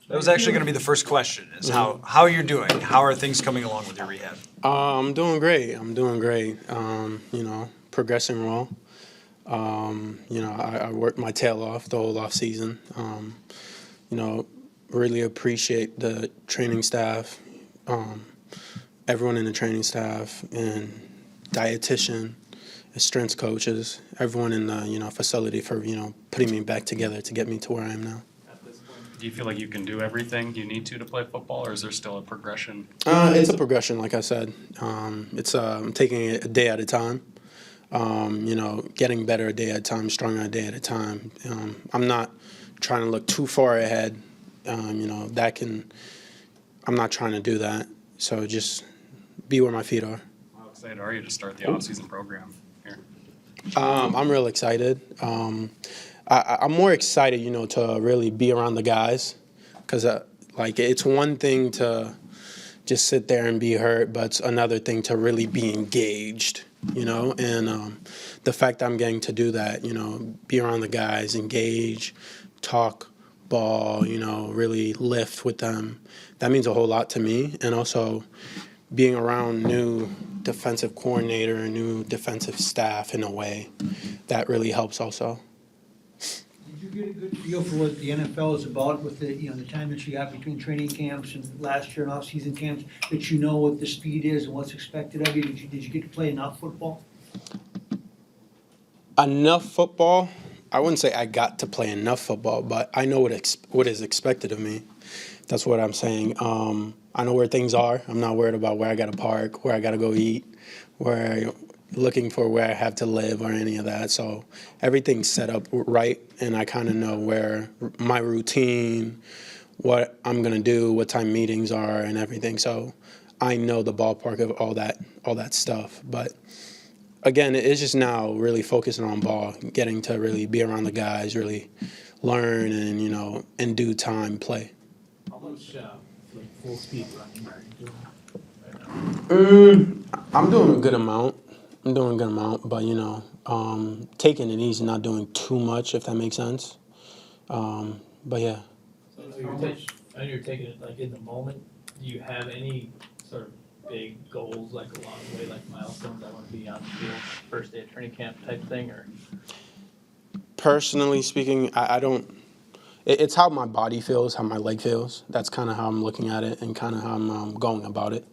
That was actually going to be the first question, is how you're doing. How are things coming along with your rehab? I'm doing great. Progressing well. I worked my tail off the whole off season. You know, really appreciate the training staff, everyone in the training staff, and dietitian, strength coaches, everyone in the facility for putting me back together to get me to where I am now. Do you feel like you can do everything you need to play football, or is there still a progression? It's a progression, like I said. I'm taking it a day at a time. Getting better a day at a time, stronger a day at a time. I'm not trying to look too far ahead. I'm not trying to do that. So just be where my feet are. How excited are you to start the off-season program here? I'm real excited. I'm more excited, to really be around the guys, because it's one thing to just sit there and be hurt, but it's another thing to really be engaged, and the fact that I'm getting to do that, be around the guys, engage, talk ball, really lift with them, that means a whole lot to me. And also being around new defensive coordinator, new defensive staff in a way, that really helps also. Did you get a good feel for what the NFL is about with the time that you got between training camps and last year and off-season camps, that you know what the speed is and what's expected of you? Did you get to play enough football? Enough football? I wouldn't say I got to play enough football, but I know what is expected of me. That's what I'm saying. I know where things are. I'm not worried about where I got to park, where I got to go eat, looking for where I have to live or any of that. So everything's set up right, and I kind of know where my routine, what I'm going to do, what time meetings are and everything. So I know the ballpark of all that stuff. But again, it's just now really focusing on ball, getting to really be around the guys, really learn and, in due time play. How much full speed running are you doing right now? I'm doing a good amount. But taking it easy, not doing too much, if that makes sense. But yeah. So I know you're taking it like in the moment. Do you have any sort of big goals like along the way, like milestones? I want to be on the field first day of training camp type thing, or? Personally speaking, I don't. It's how my body feels, how my leg feels. That's kind of how I'm looking at it and kind of how I'm going about it.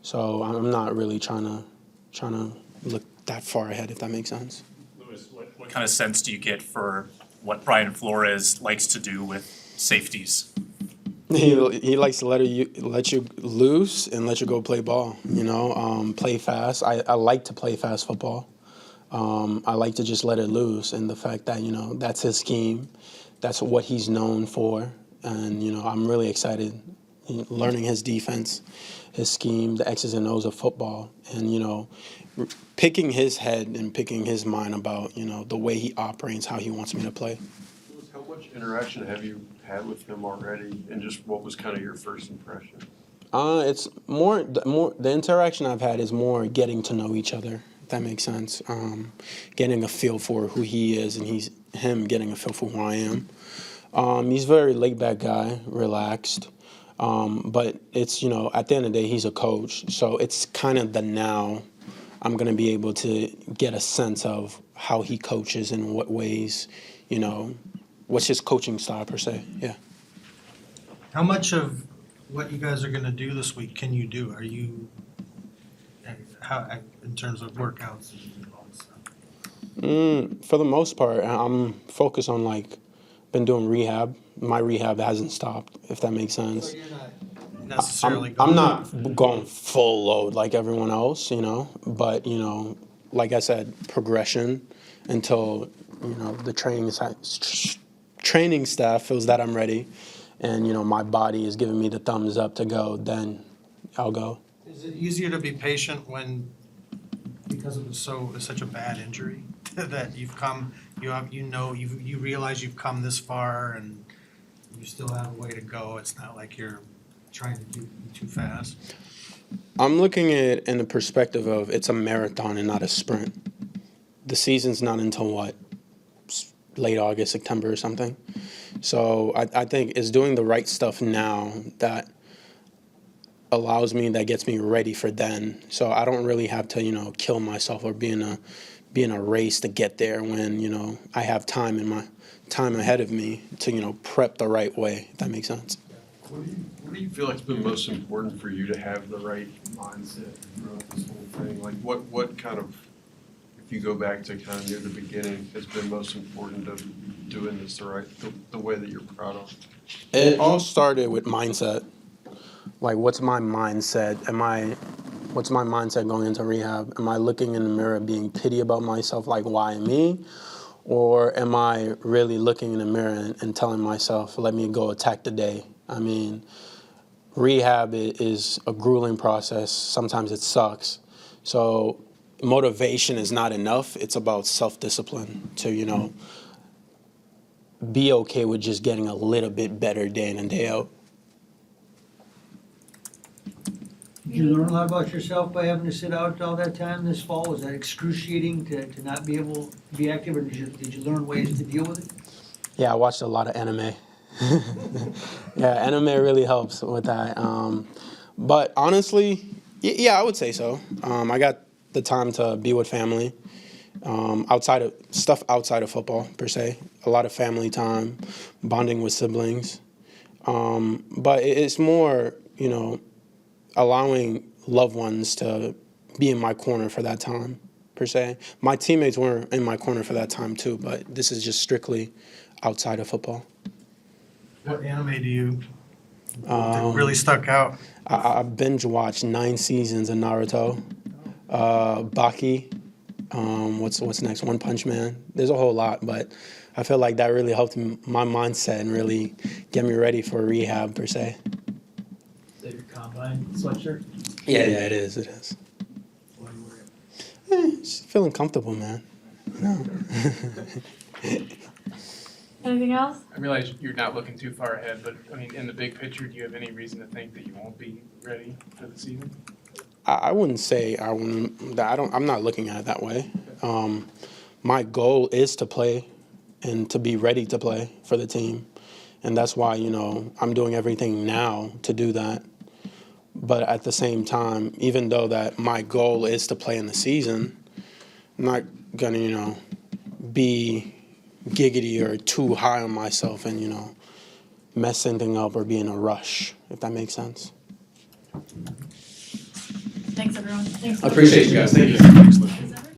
So I'm not really trying to look that far ahead, if that makes sense. Lewis, what kind of sense do you get for what Brian Flores likes to do with safeties? He likes to let you loose and let you go play ball. Play fast. I like to play fast football. I like to just let it loose, and the fact that that's his scheme, that's what he's known for, and I'm really excited learning his defense, his scheme, the X's and O's of football, and picking his head and picking his mind about the way he operates, how he wants me to play. How much interaction have you had with him already, and just what was kind of your first impression? It's the interaction I've had is more getting to know each other, if that makes sense. Getting a feel for who he is, and him getting a feel for who I am. He's a very laid back guy, relaxed. But it's, at the end of the day, he's a coach. So it's kind of the now I'm going to be able to get a sense of how he coaches and what ways, what's his coaching style per se. Yeah. How much of what you guys are going to do this week can you do? Are you, in terms of workouts and all this stuff? For the most part, I'm focused on been doing rehab. My rehab hasn't stopped, if that makes sense. So you're not necessarily I'm not going full load like everyone else, but, like I said, progression until, the training staff feels that I'm ready and, my body is giving me the thumbs up to go, then I'll go. Is it easier to be patient because it was such a bad injury that you realize you've come this far and you still have a way to go? It's not like you're trying to do too fast. I'm looking at it in the perspective of it's a marathon and not a sprint. The season's not until late August, September or something. So I think it's doing the right stuff now that allows me, that gets me ready for then. So I don't really have to, kill myself or be in a race to get there when, I have time ahead of me to, prep the right way, if that makes sense. What do you feel like's been most important for you to have the right mindset throughout this whole thing? Like what kind of, if you go back to kind of near the beginning, has been most important of doing this the way that you're proud of? It all started with mindset. Like, what's my mindset? What's my mindset going into rehab? Am I looking in the mirror being pity about myself, like, why me? Or am I really looking in the mirror and telling myself, let me go attack the day? I mean, rehab is a grueling process. Sometimes it sucks. So motivation is not enough. It's about self-discipline to, be okay with just getting a little bit better day in and day out. Did you learn a lot about yourself by having to sit out all that time this fall? Was that excruciating to not be able to be active, or did you learn ways to deal with it? Yeah, I watched a lot of anime. Yeah, anime really helps with that. But honestly, yeah, I would say so. I got the time to be with family, outside of football per se. A lot of family time, bonding with siblings. But it's more, allowing loved ones to be in my corner for that time per se. My teammates were in my corner for that time too, but this is just strictly outside of football. What anime do you that really stuck out? I binge watched 9 seasons of Naruto, Baki. What's next? One Punch Man. There's a whole lot, but I feel like that really helped my mindset and really get me ready for rehab per se. Is that your combine sweatshirt? Yeah, it is. It is. Just feeling comfortable, man. No. Anything else? I realize you're not looking too far ahead, but I mean, in the big picture, do you have any reason to think that you won't be ready for the season? I wouldn't say I wouldn't. I'm not looking at it that way. My goal is to play and to be ready to play for the team, and that's why I'm doing everything now to do that. But at the same time, even though that my goal is to play in the season, I'm not gonna be giggity or too high on myself and mess anything up or be in a rush, if that makes sense. Thanks, everyone. Thanks. I appreciate you guys. Thank you.